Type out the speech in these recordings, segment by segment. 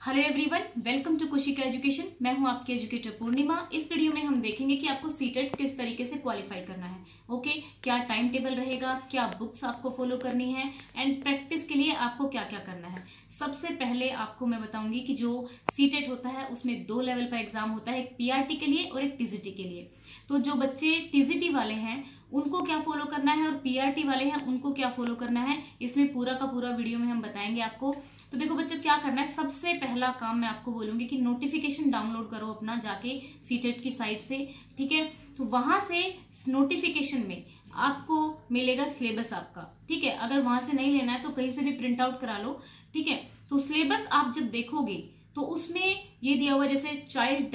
Hello everyone, welcome to Kushika Education. मैं हूं आपकी एजुकेटर पूर्णिमा। इस वीडियो में हम देखेंगे कि आपको सीटेट किस तरीके से क्वालिफाई करना है। ओके, क्या टाइम टेबल रहेगा, क्या बुक्स आपको फॉलो करनी है एंड प्रैक्टिस के लिए आपको क्या क्या करना है। सबसे पहले आपको मैं बताऊंगी कि जो सीटेट होता है उसमें 2 लेवल का एग्जाम होता है, एक पीआरटी के लिए और एक टीजीटी के लिए। तो जो बच्चे टीजीटी वाले हैं उनको क्या फॉलो करना है और पीआरटी वाले हैं उनको क्या फॉलो करना है, इसमें पूरा का पूरा वीडियो में हम बताएंगे आपको। तो देखो बच्चों, क्या करना है, सबसे पहला काम मैं आपको बोलूंगी कि नोटिफिकेशन डाउनलोड करो अपना जाके सीटेट की साइट से। ठीक है, तो वहां से नोटिफिकेशन में आपको मिलेगा सिलेबस आपका। ठीक है, अगर वहां से नहीं लेना है तो कहीं से भी प्रिंट आउट करा लो। ठीक है, तो सिलेबस आप जब देखोगे तो उसमें ये दिया हुआ जैसे चाइल्ड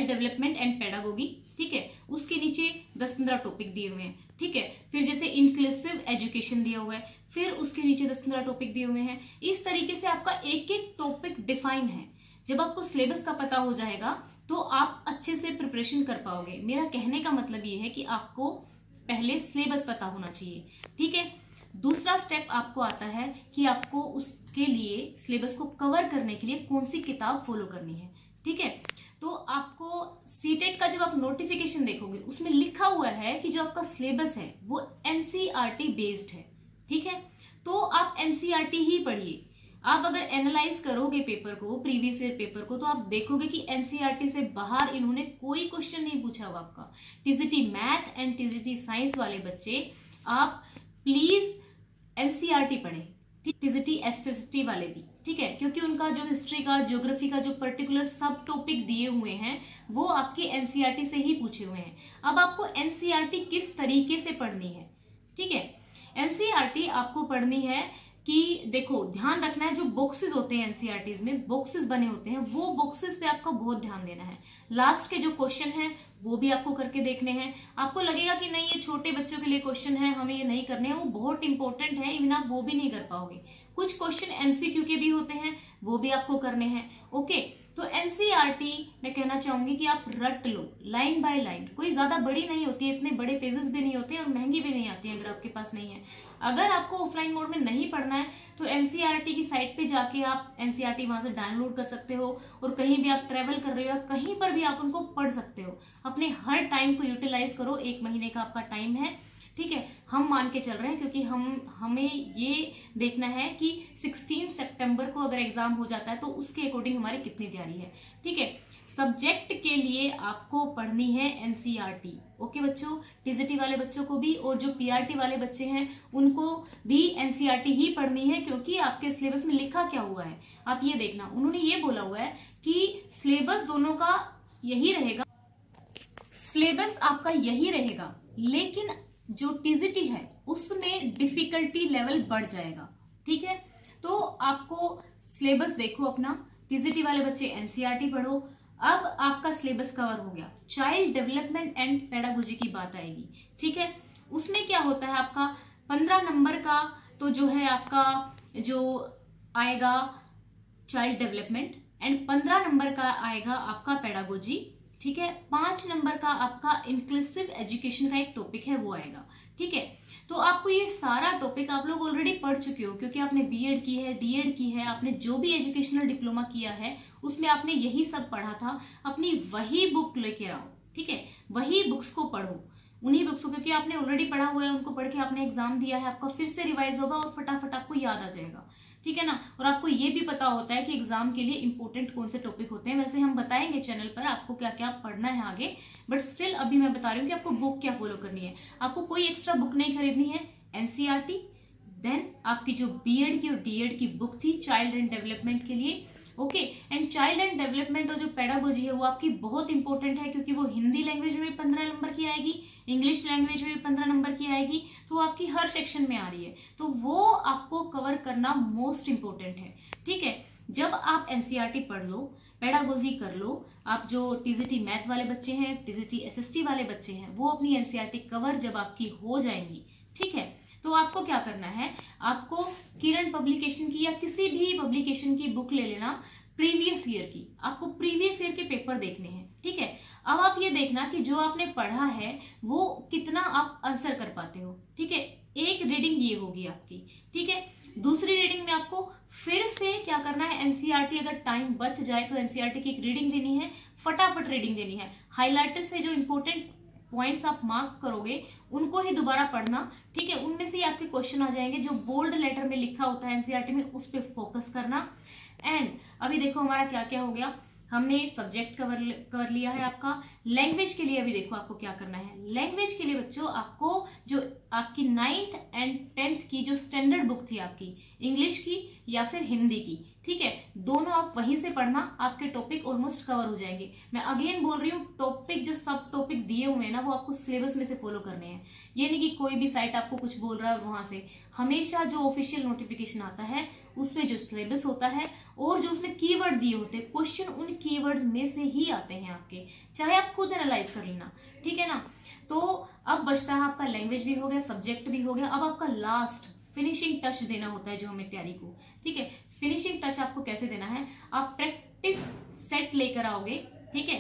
डेवलपमेंट एंड पेडागोगी। ठीक है, उसके नीचे 10-15 टॉपिक दिए हुए हैं। ठीक है, फिर जैसे इंक्लूसिव एजुकेशन दिया हुआ है, फिर उसके नीचे 10-15 टॉपिक दिए हुए हैं। इस तरीके से आपका एक एक टॉपिक डिफाइन है। जब आपको सिलेबस का पता हो जाएगा तो आप अच्छे से प्रिपरेशन कर पाओगे। मेरा कहने का मतलब ये है कि आपको पहले सिलेबस पता होना चाहिए। ठीक है, दूसरा स्टेप आपको आता है कि आपको उसके लिए सिलेबस को कवर करने के लिए कौन सी किताब फॉलो करनी है। ठीक है, तो आपको सीटेट का जब आप नोटिफिकेशन देखोगे उसमें लिखा हुआ है कि जो आपका सिलेबस है वो एनसीईआरटी बेस्ड है। ठीक है, तो आप एनसीईआरटी ही पढ़िए। आप अगर एनालाइज करोगे पेपर को, प्रीवियस ईयर पेपर को, तो आप देखोगे कि एनसीईआरटी से बाहर इन्होंने कोई क्वेश्चन नहीं पूछा हुआ आपका। TGT math and TGT science वाले बच्चे आप प्लीज एनसीईआरटी पढ़ें। टीजीटी एसएसटी वाले भी। ठीक है, क्योंकि उनका जो हिस्ट्री का, ज्योग्राफी का जो पर्टिकुलर सब टॉपिक दिए हुए हैं वो आपके एनसीईआरटी से ही पूछे हुए हैं। अब आपको एनसीईआरटी किस तरीके से पढ़नी है। ठीक है, एनसीईआरटी आपको पढ़नी है कि देखो, ध्यान रखना है जो बॉक्सेस होते हैं एनसीईआरटीज में, बॉक्सेस बने होते हैं, वो बॉक्सेस पे आपको बहुत ध्यान देना है। लास्ट के जो क्वेश्चन हैं वो भी आपको करके देखने हैं। आपको लगेगा कि नहीं ये छोटे बच्चों के लिए क्वेश्चन है, हमें ये नहीं करने हैं, वो बहुत इंपॉर्टेंट है, इवन आप वो भी नहीं कर पाओगे। कुछ क्वेश्चन एमसीक्यू के भी होते हैं, वो भी आपको करने हैं। ओके, तो एनसीईआरटी मैं कहना चाहूंगी कि आप रट लो लाइन बाय लाइन। कोई ज्यादा बड़ी नहीं होती है, इतने बड़े पेजेस भी नहीं होते और महंगी भी नहीं आती है अगर आपके पास नहीं है। अगर आपको ऑफलाइन मोड में नहीं पढ़ना है तो एनसीईआरटी की साइट पे जाके आप एनसीईआरटी वहां से डाउनलोड कर सकते हो और कहीं भी आप ट्रेवल कर रहे हो कहीं पर भी आप उनको पढ़ सकते हो। अपने हर टाइम को यूटिलाइज करो। 1 महीने का आपका टाइम है। ठीक है, हम मान के चल रहे हैं क्योंकि हमें ये देखना है कि 16 सितंबर को अगर एग्जाम हो जाता है तो उसके अकॉर्डिंग हमारी कितनी तैयारी है। ठीक है, सब्जेक्ट के लिए आपको पढ़नी है एनसीईआरटी। ओके बच्चों, टीजीटी वाले बच्चों को भी और जो पीआरटी वाले बच्चे हैं उनको भी एनसीईआरटी ही पढ़नी है, क्योंकि आपके सिलेबस में लिखा क्या हुआ है आप ये देखना। उन्होंने ये बोला हुआ है कि सिलेबस दोनों का यही रहेगा, सिलेबस आपका यही रहेगा, लेकिन जो टीजीटी है उसमें डिफिकल्टी लेवल बढ़ जाएगा। ठीक है, तो आपको सिलेबस देखो अपना। टीजीटी वाले बच्चे एनसीईआरटी पढ़ो। अब आपका सिलेबस कवर हो गया, चाइल्ड डेवलपमेंट एंड पेडागोजी की बात आएगी। ठीक है, उसमें क्या होता है आपका 15 नंबर का तो जो है आपका जो आएगा चाइल्ड डेवलपमेंट एंड 15 नंबर का आएगा आपका पेडागोजी। ठीक है, 5 नंबर का आपका इंक्लूसिव एजुकेशन का एक टॉपिक है वो आएगा। ठीक है, तो आपको ये सारा टॉपिक आप लोग ऑलरेडी पढ़ चुके हो क्योंकि आपने बीएड की है, डीएड की है, आपने जो भी एजुकेशनल डिप्लोमा किया है उसमें आपने यही सब पढ़ा था। अपनी वही बुक लेके आओ। ठीक है, वही बुक्स को पढ़ो, उन्हीं बुक्स को, क्योंकि आपने ऑलरेडी पढ़ा हुआ है, उनको पढ़ के आपने एग्जाम दिया है, आपका फिर से रिवाइज होगा और फटाफट आपको याद आ जाएगा। ठीक है ना, और आपको ये भी पता होता है कि एग्जाम के लिए इंपॉर्टेंट कौन से टॉपिक होते हैं। वैसे हम बताएंगे चैनल पर आपको क्या क्या पढ़ना है आगे, बट स्टिल अभी मैं बता रही हूँ कि आपको बुक क्या फॉलो करनी है। आपको कोई एक्स्ट्रा बुक नहीं खरीदनी है, एनसीईआरटी, देन आपकी जो बीएड की और डीएड की बुक थी चाइल्ड एंड डेवलपमेंट के लिए। Okay, and child and development और जो पेडागोजी है वो आपकी बहुत इंपॉर्टेंट है, क्योंकि वो हिंदी लैंग्वेज में 15 नंबर की आएगी, इंग्लिश लैंग्वेज में 15 नंबर की आएगी, तो आपकी हर सेक्शन में आ रही है, तो वो आपको कवर करना मोस्ट इंपॉर्टेंट है। ठीक है, जब आप एनसीईआरटी पढ़ लो, पेडागोजी कर लो, आप जो टीजीटी मैथ वाले बच्चे हैं, टीजीटी एसएसटी वाले बच्चे हैं, वो अपनी एनसीईआरटी कवर जब आपकी हो जाएंगी, ठीक है, तो आपको क्या करना है, आपको किरण पब्लिकेशन की या किसी भी पब्लिकेशन की बुक ले लेना प्रीवियस ईयर की। आपको प्रीवियस ईयर के पेपर देखने हैं। ठीक है, अब आप ये देखना कि जो आपने पढ़ा है वो कितना आप आंसर कर पाते हो। ठीक है, एक रीडिंग ये होगी आपकी। ठीक है, दूसरी रीडिंग में आपको फिर से क्या करना है, एनसीईआरटी अगर टाइम बच जाए तो एनसीईआरटी की एक रीडिंग देनी है, फटाफट रीडिंग देनी है। हाइलाइटर से जो इंपॉर्टेंट पॉइंट्स आप मार्क करोगे उनको ही दोबारा पढ़ना, ठीक है। उनमें से ही आपके क्वेश्चन आ जाएंगे। जो बोल्ड लेटर में लिखा होता है एनसीईआरटी में उस पर फोकस करना। एंड अभी देखो हमारा क्या क्या हो गया, हमने सब्जेक्ट कवर लिया है आपका। लैंग्वेज के लिए अभी देखो आपको क्या करना है। लैंग्वेज के लिए बच्चों आपको जो आपकी 9th एंड 10th की जो स्टैंडर्ड बुक थी आपकी, इंग्लिश की या फिर हिंदी की, ठीक है, दोनों आप वहीं से पढ़ना, आपके टॉपिक ऑलमोस्ट कवर हो जाएंगे। मैं अगेन बोल रही हूँ, टॉपिक जो सब टॉपिक दिए हुए हैं ना वो आपको सिलेबस में से फॉलो करने हैं। ये नहीं कि कोई भी साइट आपको कुछ बोल रहा है और वहां से, हमेशा जो ऑफिशियल नोटिफिकेशन आता है उसमें जो सिलेबस होता है और जो उसमें कीवर्ड दिए होते हैं, क्वेश्चन उन कीवर्ड्स में से ही आते हैं आपके, चाहे आप खुद एनालाइज कर लेना, ठीक है ना। तो अब बचता है आपका लैंग्वेज भी हो गया, सब्जेक्ट भी हो गया। अब आपका लास्ट फिनिशिंग टच देना होता है जो हमें तैयारी को, ठीक है। फिनिशिंग टच आपको कैसे देना है, आप प्रैक्टिस सेट लेकर आओगे, ठीक है।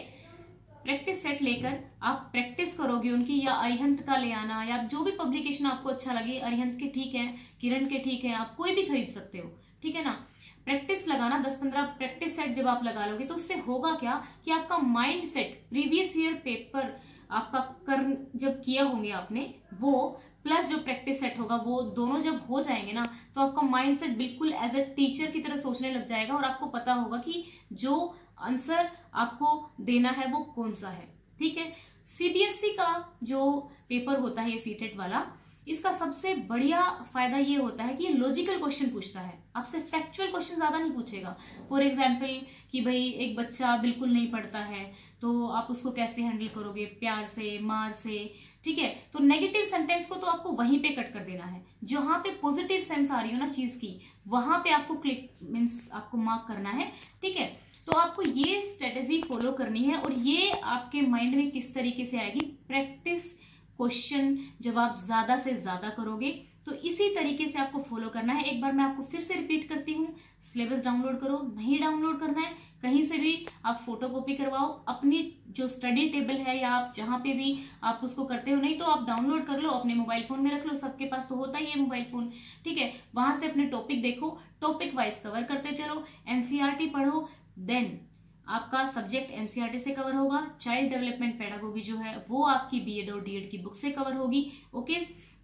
प्रैक्टिस सेट लेकर आप प्रैक्टिस करोगे उनकी, या अरिहंत का ले आना, या जो भी पब्लिकेशन आपको अच्छा लगे, अरिहंत के ठीक है, किरण के ठीक है, आप कोई भी खरीद सकते हो, ठीक है ना। प्रैक्टिस लगाना 10-15 प्रैक्टिस सेट जब आप लगा लोगे तो उससे होगा क्या कि आपका mind set previous year paper आपका कर जब किया होंगे आपने वो प्लस जो प्रैक्टिस सेट होगा वो दोनों जब हो जाएंगे ना तो आपका माइंड सेट बिल्कुल एज ए टीचर की तरह सोचने लग जाएगा और आपको पता होगा कि जो आंसर आपको देना है वो कौन सा है, ठीक है। सीबीएसई का जो पेपर होता है ये सीटेट वाला, इसका सबसे बढ़िया फायदा ये होता है कि ये लॉजिकल क्वेश्चन पूछता है, आपसे फैक्चुअल क्वेश्चन ज्यादा नहीं पूछेगा। फॉर एग्जाम्पल कि भाई एक बच्चा बिल्कुल नहीं पढ़ता है तो आप उसको कैसे हैंडल करोगे, प्यार से, मार से, ठीक है। तो नेगेटिव सेंटेंस को तो आपको वहीं पे कट कर देना है, जहां पे पॉजिटिव सेंस आ रही हो ना चीज की वहां पे आपको क्लिक मीन्स आपको मार्क करना है, ठीक है। तो आपको ये स्ट्रेटेजी फॉलो करनी है और ये आपके माइंड में किस तरीके से आएगी, प्रैक्टिस क्वेश्चन जब आप ज्यादा से ज्यादा करोगे तो इसी तरीके से आपको फॉलो करना है। एक बार मैं आपको फिर से रिपीट करती हूँ, सिलेबस डाउनलोड करो, नहीं डाउनलोड करना है कहीं से भी आप फोटोकॉपी करवाओ, अपनी जो स्टडी टेबल है या आप जहां पे भी आप उसको करते हो, नहीं तो आप डाउनलोड कर लो, अपने मोबाइल फोन में रख लो, सबके पास तो होता ही है मोबाइल फोन, ठीक है। वहां से अपने टॉपिक देखो, टॉपिक वाइज कवर करते चलो, एनसीईआरटी पढ़ो, देन आपका सब्जेक्ट एनसीईआरटी से कवर होगा। चाइल्ड डेवलपमेंट पेडागोगी जो है वो आपकी बीएड और डीएड की बुक से कवर होगी, ओके।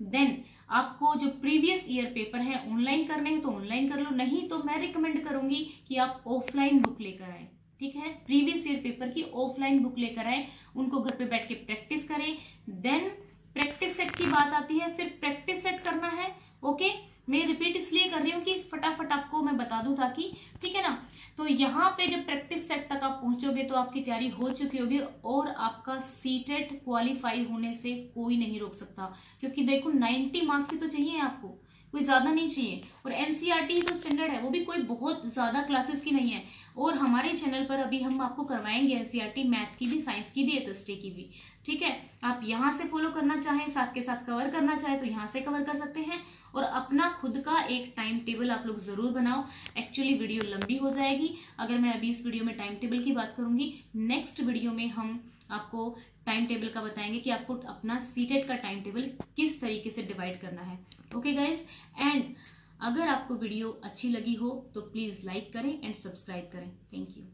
देन आपको जो प्रीवियस ईयर पेपर है ऑनलाइन करने हैं तो ऑनलाइन कर लो, नहीं तो मैं रिकमेंड करूंगी कि आप ऑफलाइन बुक लेकर आए, ठीक है। प्रीवियस ईयर पेपर की ऑफलाइन बुक लेकर आए, उनको घर पे बैठ के प्रैक्टिस करें। देन प्रैक्टिस सेट की बात आती है, फिर प्रैक्टिस सेट करना है, ओके। मैं रिपीट इसलिए कर रही हूँ कि फटाफट आपको मैं बता दूं ताकि, ठीक है ना। तो यहाँ पे जब प्रैक्टिस सेट तक आप पहुंचोगे तो आपकी तैयारी हो चुकी होगी और आपका सीटेट क्वालिफाई होने से कोई नहीं रोक सकता, क्योंकि देखो 90 मार्क्स ही तो चाहिए आपको, कोई ज्यादा नहीं चाहिए। और एनसीईआरटी तो स्टैंडर्ड है, वो भी कोई बहुत ज्यादा क्लासेस की नहीं है। और हमारे चैनल पर अभी हम आपको करवाएंगे एनसीईआरटी मैथ की भी, साइंस की भी, एसएसटी की भी, ठीक है। आप यहाँ से फॉलो करना चाहें, साथ के साथ कवर करना चाहें तो यहाँ से कवर कर सकते हैं। और अपना खुद का एक टाइम टेबल आप लोग जरूर बनाओ। एक्चुअली वीडियो लंबी हो जाएगी अगर मैं अभी इस वीडियो में टाइम टेबल की बात करूंगी। नेक्स्ट वीडियो में हम आपको टाइम टेबल का बताएंगे कि आपको अपना सीटेट का टाइम टेबल किस तरीके से डिवाइड करना है, ओके गाइस। एंड अगर आपको वीडियो अच्छी लगी हो तो प्लीज लाइक करें एंड सब्सक्राइब करें। Thank you.